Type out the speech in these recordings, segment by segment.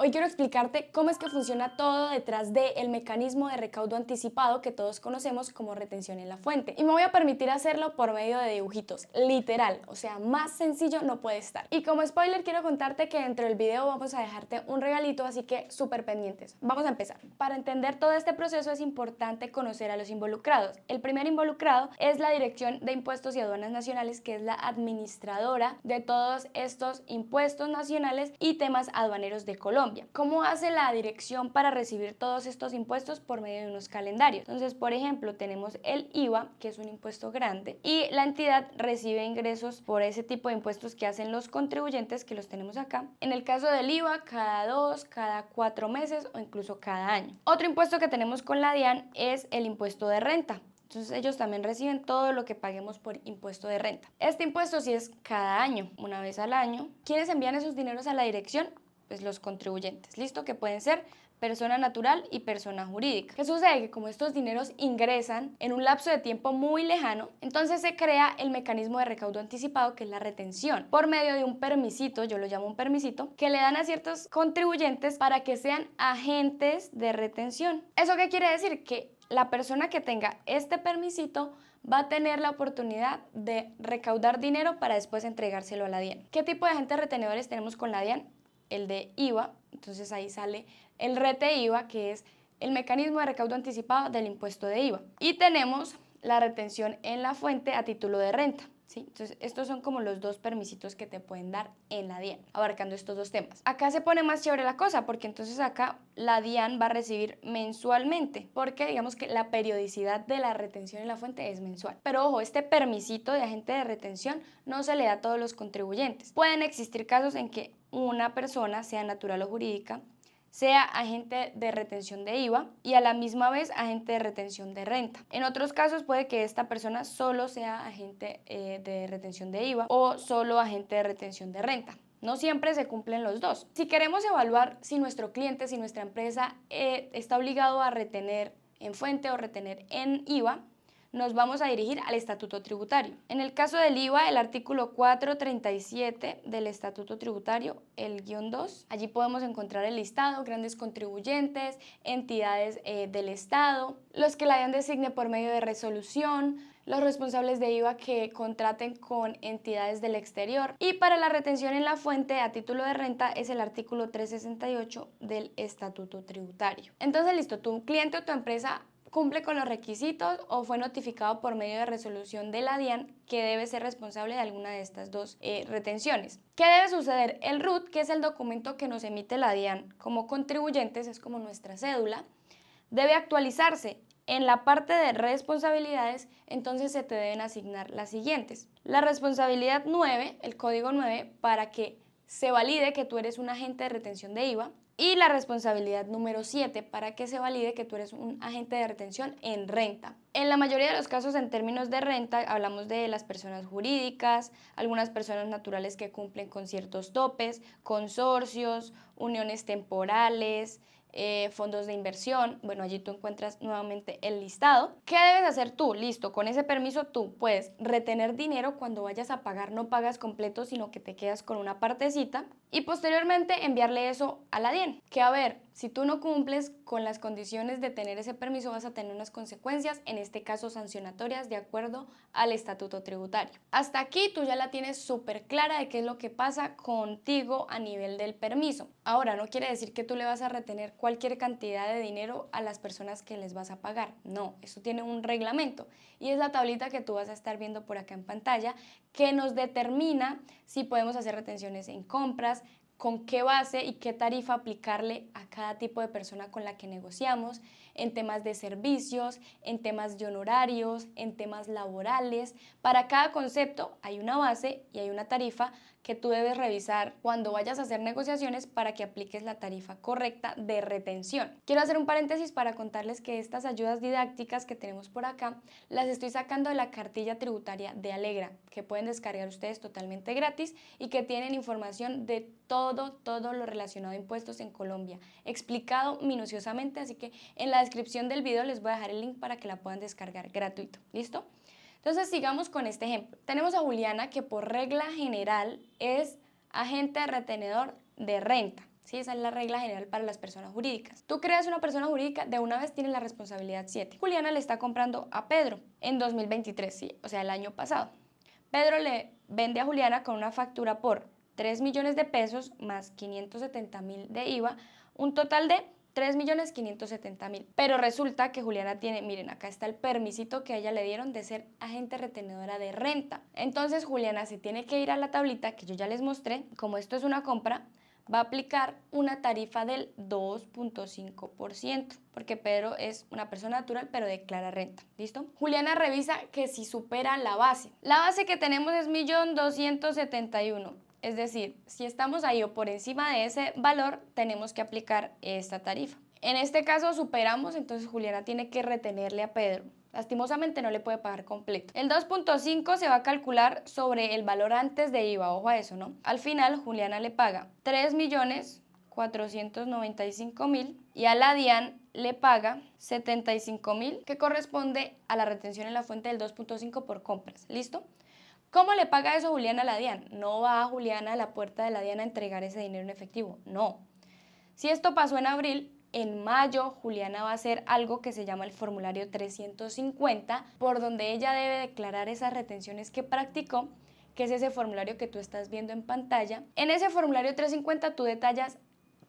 Hoy quiero explicarte cómo es que funciona todo detrás del mecanismo de recaudo anticipado que todos conocemos como retención en la fuente. Y me voy a permitir hacerlo por medio de dibujitos, literal, o sea, más sencillo no puede estar. Y como spoiler quiero contarte que dentro del video vamos a dejarte un regalito, así que súper pendientes. Vamos a empezar. Para entender todo este proceso es importante conocer a los involucrados. El primer involucrado es la Dirección de Impuestos y Aduanas Nacionales, que es la administradora de todos estos impuestos nacionales y temas aduaneros de Colombia. ¿Cómo hace la dirección para recibir todos estos impuestos? Por medio de unos calendarios. Entonces, por ejemplo, tenemos el IVA, que es un impuesto grande, y la entidad recibe ingresos por ese tipo de impuestos que hacen los contribuyentes, que los tenemos acá. En el caso del IVA, cada 2, cada 4 meses o incluso cada año. Otro impuesto que tenemos con la DIAN es el impuesto de renta. Entonces ellos también reciben todo lo que paguemos por impuesto de renta. Este impuesto sí es cada año, una vez al año. ¿Quiénes envían esos dineros a la dirección? Pues los contribuyentes, ¿listo? Que pueden ser persona natural y persona jurídica. ¿Qué sucede? Que como estos dineros ingresan en un lapso de tiempo muy lejano, entonces se crea el mecanismo de recaudo anticipado, que es la retención, por medio de un permisito, yo lo llamo un permisito, que le dan a ciertos contribuyentes para que sean agentes de retención. ¿Eso qué quiere decir? Que la persona que tenga este permisito va a tener la oportunidad de recaudar dinero para después entregárselo a la DIAN. ¿Qué tipo de agentes retenedores tenemos con la DIAN? El de IVA, entonces ahí sale el RETE IVA, que es el mecanismo de recaudo anticipado del impuesto de IVA. Y tenemos la retención en la fuente a título de renta. ¿Sí? Entonces, estos son como los dos permisitos que te pueden dar en la DIAN, abarcando estos dos temas. Acá se pone más chévere la cosa, porque entonces acá la DIAN va a recibir mensualmente, porque digamos que la periodicidad de la retención en la fuente es mensual. Pero ojo, este permisito de agente de retención no se le da a todos los contribuyentes. Pueden existir casos en que una persona, sea natural o jurídica, sea agente de retención de IVA y a la misma vez agente de retención de renta. En otros casos puede que esta persona solo sea agente de retención de IVA o solo agente de retención de renta. No siempre se cumplen los dos. Si queremos evaluar si nuestro cliente, si nuestra empresa está obligado a retener en fuente o retener en IVA, nos vamos a dirigir al Estatuto Tributario. En el caso del IVA, el artículo 437 del Estatuto Tributario, el guión 2, allí podemos encontrar el listado, grandes contribuyentes, entidades del Estado, los que la DIAN designe por medio de resolución, los responsables de IVA que contraten con entidades del exterior. Y para la retención en la fuente a título de renta es el artículo 368 del Estatuto Tributario. Entonces, listo, tu cliente o tu empresa cumple con los requisitos o fue notificado por medio de resolución de la DIAN que debe ser responsable de alguna de estas dos retenciones. ¿Qué debe suceder? El RUT, que es el documento que nos emite la DIAN como contribuyentes, es como nuestra cédula, debe actualizarse. En la parte de responsabilidades, entonces se te deben asignar las siguientes. La responsabilidad 9, el código 9, para que se valide que tú eres un agente de retención de IVA, y la responsabilidad número 7 para que se valide que tú eres un agente de retención en renta. En la mayoría de los casos, en términos de renta, hablamos de las personas jurídicas, algunas personas naturales que cumplen con ciertos topes, consorcios, uniones temporales, fondos de inversión. Bueno, allí tú encuentras nuevamente el listado. ¿Qué debes hacer tú? Listo, con ese permiso tú puedes retener dinero. Cuando vayas a pagar no pagas completo, sino que te quedas con una partecita y posteriormente enviarle eso a la DIAN. Que a ver, si tú no cumples con las condiciones de tener ese permiso, vas a tener unas consecuencias, en este caso sancionatorias, de acuerdo al Estatuto Tributario. Hasta aquí tú ya la tienes súper clara de qué es lo que pasa contigo a nivel del permiso. Ahora, no quiere decir que tú le vas a retener cualquier cantidad de dinero a las personas que les vas a pagar. No, eso tiene un reglamento y es la tablita que tú vas a estar viendo por acá en pantalla, que nos determina si podemos hacer retenciones en compras, con qué base y qué tarifa aplicarle a cada tipo de persona con la que negociamos, en temas de servicios, en temas de honorarios, en temas laborales. Para cada concepto hay una base y hay una tarifa que tú debes revisar cuando vayas a hacer negociaciones para que apliques la tarifa correcta de retención. Quiero hacer un paréntesis para contarles que estas ayudas didácticas que tenemos por acá las estoy sacando de la cartilla tributaria de Alegra, que pueden descargar ustedes totalmente gratis y que tienen información de todo lo relacionado a impuestos en Colombia, explicado minuciosamente, así que en la descripción del video les voy a dejar el link para que la puedan descargar gratuito. ¿Listo? Entonces sigamos con este ejemplo. Tenemos a Juliana, que por regla general es agente retenedor de renta. Sí, esa es la regla general para las personas jurídicas. Tú creas una persona jurídica, de una vez tienes la responsabilidad 7. Juliana le está comprando a Pedro en 2023, sí, o sea, el año pasado. Pedro le vende a Juliana con una factura por 3 millones de pesos más 570.000 de IVA, un total de 3.570.000. Pero resulta que Juliana tiene, miren, acá está el permisito que a ella le dieron de ser agente retenedora de renta. Entonces Juliana se tiene que ir a la tablita que yo ya les mostré. Como esto es una compra, va a aplicar una tarifa del 2.5%, porque Pedro es una persona natural, pero declara renta. ¿Listo? Juliana revisa que si supera la base. La base que tenemos es 1.271.000. Es decir, si estamos ahí o por encima de ese valor, tenemos que aplicar esta tarifa. En este caso superamos, entonces Juliana tiene que retenerle a Pedro. Lastimosamente no le puede pagar completo. El 2.5 se va a calcular sobre el valor antes de IVA, ojo a eso, ¿no? Al final, Juliana le paga 3.495.000 y a la DIAN le paga 75.000, que corresponde a la retención en la fuente del 2.5 por compras. ¿Listo? ¿Cómo le paga eso Juliana a la DIAN? No va Juliana a la puerta de la DIAN a entregar ese dinero en efectivo, no. Si esto pasó en abril, en mayo Juliana va a hacer algo que se llama el formulario 350, por donde ella debe declarar esas retenciones que practicó, que es ese formulario que tú estás viendo en pantalla. En ese formulario 350 tú detallas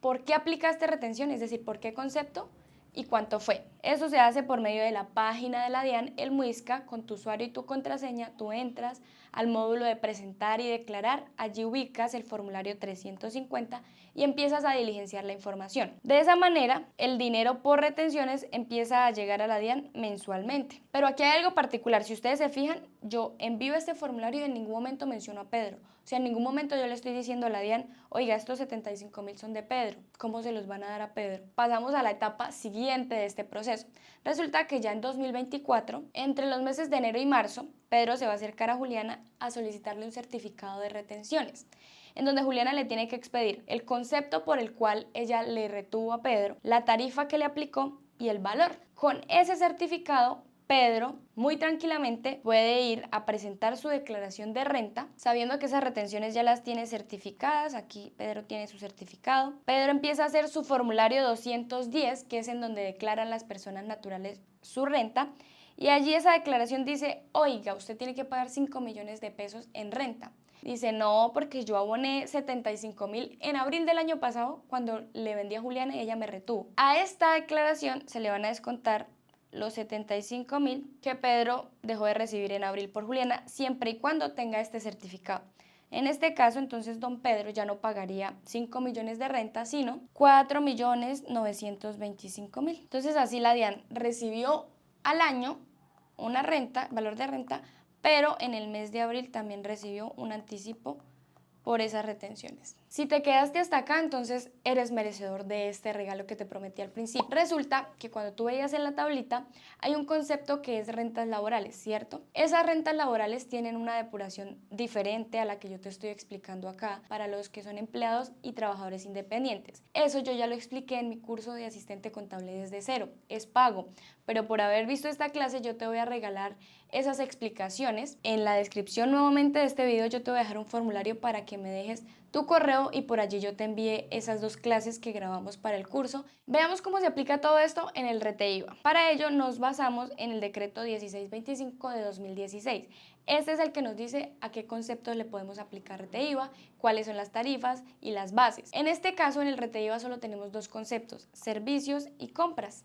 por qué aplicaste retención, es decir, por qué concepto y cuánto fue. Eso se hace por medio de la página de la DIAN, el Muisca, con tu usuario y tu contraseña. Tú entras al módulo de presentar y declarar, allí ubicas el formulario 350 y empiezas a diligenciar la información. De esa manera, el dinero por retenciones empieza a llegar a la DIAN mensualmente. Pero aquí hay algo particular, si ustedes se fijan, yo envío este formulario y en ningún momento menciono a Pedro. O sea, en ningún momento yo le estoy diciendo a la DIAN, oiga, estos 75.000 son de Pedro, ¿cómo se los van a dar a Pedro? Pasamos a la etapa siguiente de este proceso. Resulta que ya en 2024, entre los meses de enero y marzo, Pedro se va a acercar a Juliana a solicitarle un certificado de retenciones, en donde Juliana le tiene que expedir el concepto por el cual ella le retuvo a Pedro, la tarifa que le aplicó y el valor. Con ese certificado, Pedro muy tranquilamente puede ir a presentar su declaración de renta, sabiendo que esas retenciones ya las tiene certificadas. Aquí Pedro tiene su certificado. Pedro empieza a hacer su formulario 210, que es en donde declaran las personas naturales su renta. Y allí esa declaración dice, oiga, usted tiene que pagar 5 millones de pesos en renta. Dice, no, porque yo aboné 75.000 en abril del año pasado cuando le vendí a Juliana y ella me retuvo. A esta declaración se le van a descontar los 75.000 que Pedro dejó de recibir en abril por Juliana, siempre y cuando tenga este certificado. En este caso, entonces, don Pedro ya no pagaría 5 millones de renta, sino 4.925.000. Entonces, así la DIAN recibió al año una renta, valor de renta, pero en el mes de abril también recibió un anticipo por esas retenciones. Si te quedaste hasta acá, entonces eres merecedor de este regalo que te prometí al principio. Resulta que cuando tú veías en la tablita hay un concepto que es rentas laborales, ¿cierto? Esas rentas laborales tienen una depuración diferente a la que yo te estoy explicando acá para los que son empleados y trabajadores independientes. Eso yo ya lo expliqué en mi curso de asistente contable desde cero, es pago, pero por haber visto esta clase yo te voy a regalar esas explicaciones. En la descripción nuevamente de este video yo te voy a dejar un formulario para que me dejes tu correo y por allí yo te envié esas dos clases que grabamos para el curso. Veamos cómo se aplica todo esto en el RETE IVA. Para ello nos basamos en el decreto 1625 de 2016. Este es el que nos dice a qué conceptos le podemos aplicar RETE IVA, cuáles son las tarifas y las bases. En este caso en el RETE IVA solo tenemos dos conceptos, servicios y compras.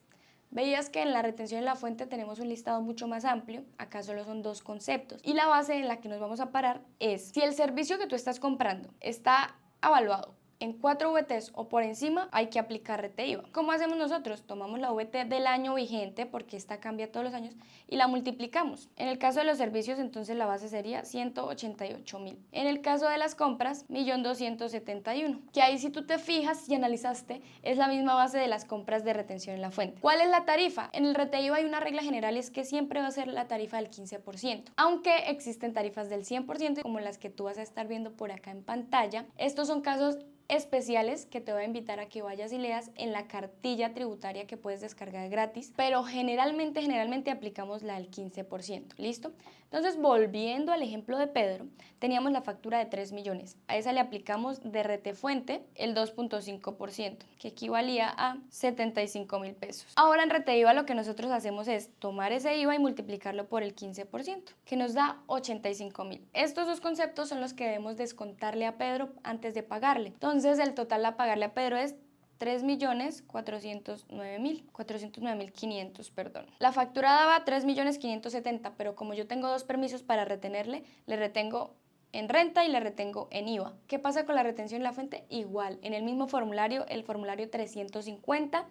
Veías que en la retención en la fuente tenemos un listado mucho más amplio, acá solo son dos conceptos y la base en la que nos vamos a parar es si el servicio que tú estás comprando está evaluado en 4 VTs o por encima, hay que aplicar RETE IVA. ¿Cómo hacemos nosotros? Tomamos la VT del año vigente, porque esta cambia todos los años, y la multiplicamos. En el caso de los servicios, entonces la base sería 188.000. En el caso de las compras, 1.271.000, que ahí si tú te fijas y analizaste, es la misma base de las compras de retención en la fuente. ¿Cuál es la tarifa? En el RETE IVA hay una regla general, es que siempre va a ser la tarifa del 15%, aunque existen tarifas del 100%, como las que tú vas a estar viendo por acá en pantalla. Estos son casos especiales que te voy a invitar a que vayas y leas en la cartilla tributaria que puedes descargar gratis, pero generalmente aplicamos la del 15%, ¿listo? Entonces, volviendo al ejemplo de Pedro, teníamos la factura de 3 millones. A esa le aplicamos de retefuente el 2.5%, que equivalía a 75.000 pesos. Ahora en reteiva lo que nosotros hacemos es tomar ese IVA y multiplicarlo por el 15%, que nos da 85.000. Estos dos conceptos son los que debemos descontarle a Pedro antes de pagarle. Entonces, el total a pagarle a Pedro es 409.500, perdón. La factura daba 3.570.000, pero como yo tengo dos permisos para retenerle, le retengo en renta y le retengo en IVA. ¿Qué pasa con la retención en la fuente? Igual, en el mismo formulario, el formulario 350,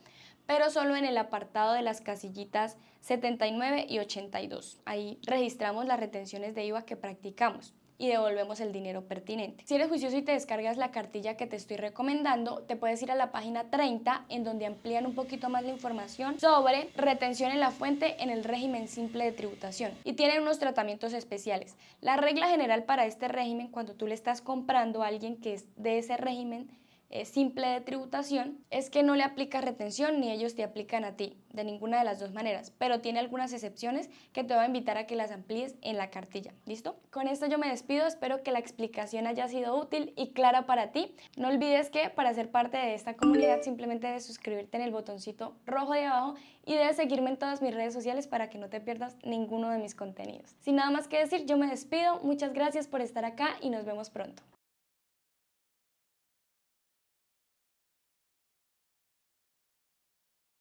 pero solo en el apartado de las casillitas 79 y 82. Ahí registramos las retenciones de IVA que practicamos y devolvemos el dinero pertinente. Si eres juicioso y te descargas la cartilla que te estoy recomendando, te puedes ir a la página 30 en donde amplían un poquito más la información sobre retención en la fuente en el régimen simple de tributación y tienen unos tratamientos especiales. La regla general para este régimen, cuando tú le estás comprando a alguien que es de ese régimen simple de tributación, es que no le aplicas retención ni ellos te aplican a ti, de ninguna de las dos maneras, pero tiene algunas excepciones que te voy a invitar a que las amplíes en la cartilla. ¿Listo? Con esto yo me despido, espero que la explicación haya sido útil y clara para ti. No olvides que para ser parte de esta comunidad simplemente debes suscribirte en el botoncito rojo de abajo y debes seguirme en todas mis redes sociales para que no te pierdas ninguno de mis contenidos. Sin nada más que decir, yo me despido, muchas gracias por estar acá y nos vemos pronto.